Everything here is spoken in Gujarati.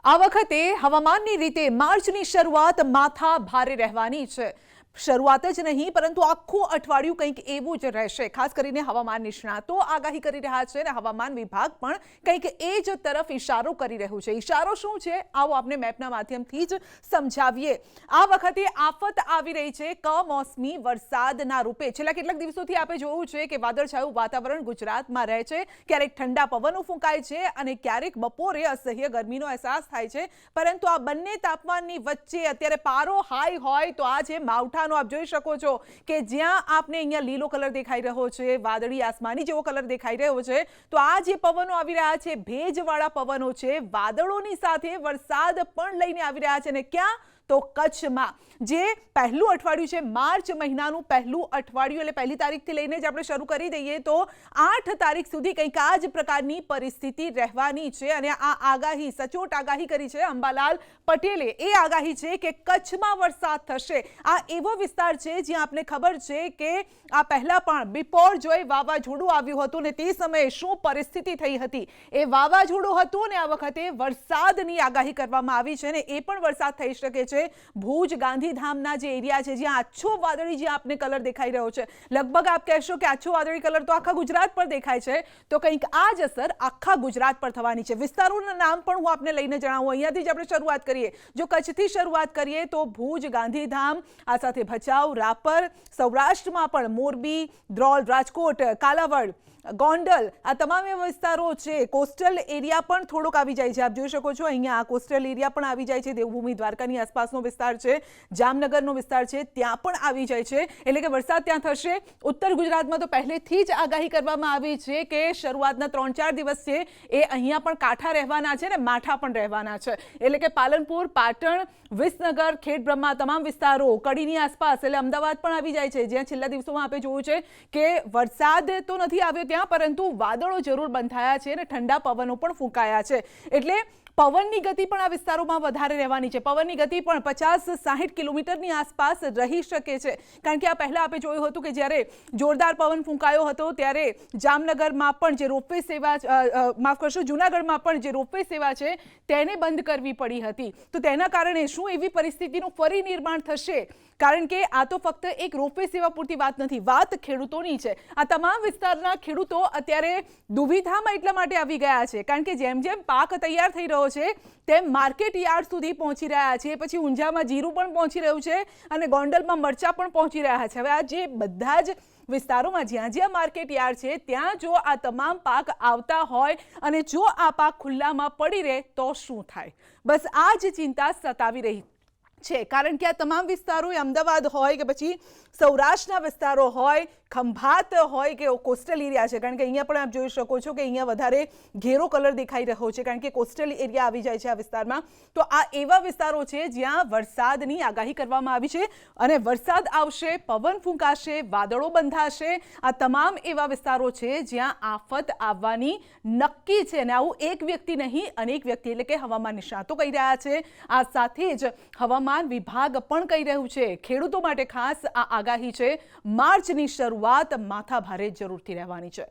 આ વખતે હવામાનની રીતે માર્ચની શરૂઆત માથા ભારે રહેવાની છે। શરૂઆત જ નહીં પરંતુ આખું અઠવાડિયું કંઈક એવું જ રહેશે। ખાસ કરીને હવામાન નિષ્ણાતો આગાહી કરી રહ્યા છે અને હવામાન વિભાગ પણ કંઈક એ જ તરફ ઇશારો કરી રહ્યું છે। ઇશારો શું છે આવો આપણે મેપના માધ્યમથી જ સમજાવીએ। આ વખતે આફત આવી રહી છે કમોસમી વરસાદના રૂપે। છેલ્લા કેટલાક દિવસોથી આપણે જોયું છે કે વાદળછાયું વાતાવરણ ગુજરાતમાં રહે છે। ક્યારેક ઠંડા પવનો ફૂંકાય છે અને ક્યારેક બપોરે અસહ્ય ગરમીનો અહેસાસ થાય છે। પરંતુ આ બંને તાપમાનની વચ્ચે અત્યારે પારો હાઈ હોય તો આ છે માવઠા। आप જોઈ શકો છો કે જ્યાં આપને અહીંયા લીલો કલર દેખાઈ રહ્યો છે, વાદળી આસમાની જેવો કલર દેખાઈ રહ્યો છે, તો આ જે પવનો આવી રહ્યા છે ભેજવાળા પવનો છે, વાદળોની સાથે વરસાદ પણ લઈને આવી રહ્યા છે। અને ક્યાં તો કચ્છમાં જે પહેલું અઠવાડિયું છે માર્ચ મહિનાનું પહેલું અઠવાડિયું એટલે પહેલી તારીખથી લઈને જ આપણે શરૂ કરી દઈએ તો 8 તારીખ સુધી કંઈક આ જ પ્રકારની પરિસ્થિતિ રહેવાની છે। અને આ આગાહી સચોટ આગાહી કરી છે અંબાલાલ પટેલે। એ આગાહી છે કે કચ્છમાં વરસાદ થશે। આ એવો વિસ્તાર છે જ્યાં આપને ખબર છે કે આ પહેલા પણ બિપોર જોઈ વાવાઝોડું આવ્યું હતું ને તે સમયે શું પરિસ્થિતિ થઈ હતી। એ વાવાઝોડું હતું ને આ વખતે વરસાદની આગાહી કરવામાં આવી છે અને એ પણ વરસાદ થઈ શકે છે। ભુજ ગાંધીધામના જે એરિયા છે જ્યાં આછો વાદળી જે આપને કલર દેખાઈ રહ્યો છે, લગભગ આપ કહેશો કે આછો વાદળી કલર તો આખા ગુજરાત પર દેખાય છે, તો કંઈક આ જ અસર આખા ગુજરાત પર થવાની છે। વિસ્તારોના નામ પણ હું આપને લઈને જણાવું। અહીંયાથી જ આપણે શરૂઆત કરીએ। જો કચ્છથી શરૂઆત કરીએ તો ભુજ ગાંધીધામ, આ સાથે ભચાઉ, રાપર, સૌરાષ્ટ્રમાં પણ મોરબી, દ્રોલ, રાજકોટ, કાલાવડ, ગોંડલ, આ તમામ વિસ્તારો છે। કોસ્ટલ એરિયા પણ થોડોક આવી જાય છે। આપ જોઈ શકો છો અહીંયા આ કોસ્ટલ એરિયા પણ આવી જાય છે। દેવભૂમિ દ્વારકાની આસપાસનો વિસ્તાર છે, જામનગરનો વિસ્તાર છે, ત્યાં પણ આવી જાય છે। એટલે કે વરસાદ ત્યાં થશે। ઉત્તર ગુજરાતમાં તો પહેલેથી જ આગાહી કરવામાં આવી છે કે શરૂઆતના 3-4 દિવસ છે એ અહીંયા પણ કાંઠા રહેવાના છે ને માઠા પણ રહેવાના છે। એટલે કે પાલનપુર, પાટણ, વિસનગર, ખેડબ્રહ્મા તમામ વિસ્તારો, કડીની આસપાસ એટલે અમદાવાદ પણ આવી જાય છે, જ્યાં છેલ્લા દિવસોમાં આપણે જોયું છે કે વરસાદ તો નથી આવ્યો ત્યાં, પરંતુ વાદળો જરૂર બંધાયા છે અને ઠંડા પવનો પણ ફૂંકાયા છે। એટલે પવનની ગતિ પણ આ વિસ્તારોમાં વધારે રહેવાની છે। પવનની ગતિ પણ 50-60 કિલોમીટરની આસપાસ રહી શકે છે। કારણ કે આ પહેલા આપણે જોયું હતું કે જ્યારે જોરદાર પવન ફૂંકાયો હતો ત્યારે જામનગરમાં પણ જે રોપવે સેવા માફ કરશો જૂનાગઢમાં પણ જે રોપવે સેવા છે તેને બંધ કરવી પડી હતી। તો તેના કારણે શું એવી પરિસ્થિતિનું ફરી નિર્માણ થશે? કારણ કે આ તો ફક્ત એક રોપવે સેવા પૂરતી વાત નથી, વાત ખેડૂતોની છે। આ તમામ વિસ્તારના ખેડૂતો અત્યારે દુવિધામાં એટલા માટે આવી ગયા છે કારણ કે જેમ જેમ પાક તૈયાર થઈ રહ્યો છે તેમ માર્કેટ યાર્ડ સુધી પહોંચી રહ્યા છે। પછી ઊંઝામાં જીરું પણ પહોંચી રહ્યું છે અને ગોંડલમાં મરચાં પણ પહોંચી રહ્યા છે। હવે આ જે બધા જ વિસ્તારોમાં જ્યાં જ્યાં માર્કેટ યાર્ડ છે ત્યાં જો આ તમામ પાક આવતા હોય અને જો આ પાક ખુલ્લામાં પડી રહે તો શું થાય? બસ આ જ ચિંતા સતાવી રહી છે। કારણ કે આ તમામ વિસ્તારો અમદાવાદ હોય કે પછી સૌરાષ્ટ્રના વિસ્તારો હોય, ખંભાત હોય કે કોસ્ટલ એરિયા છે, કારણ કે અહીંયા પણ આપ જોઈ શકો છો કે અહીંયા વધારે ઘેરો કલર દેખાઈ રહ્યો છે કારણ કે કોસ્ટલ એરિયા આવી જાય છે આ વિસ્તારમાં। તો આ એવા વિસ્તારો છે જ્યાં વરસાદની આગાહી કરવામાં આવી છે અને વરસાદ આવશે, પવન ફૂંકાશે, વાદળો બંધાશે। આ તમામ એવા વિસ્તારો છે જ્યાં આફત આવવાની નક્કી છે અને આવું એક વ્યક્તિ નહીં અનેક વ્યક્તિ એટલે કે હવામાન નિષ્ણાતો કહી રહ્યા છે। આ સાથે જ હવામાન વિભાગ પણ કહી રહ્યું છે। ખેડૂતો માટે ખાસ આ આગાહી છે, માર્ચની શરૂઆત માથાભારે જરૂરથી રહેવાની છે।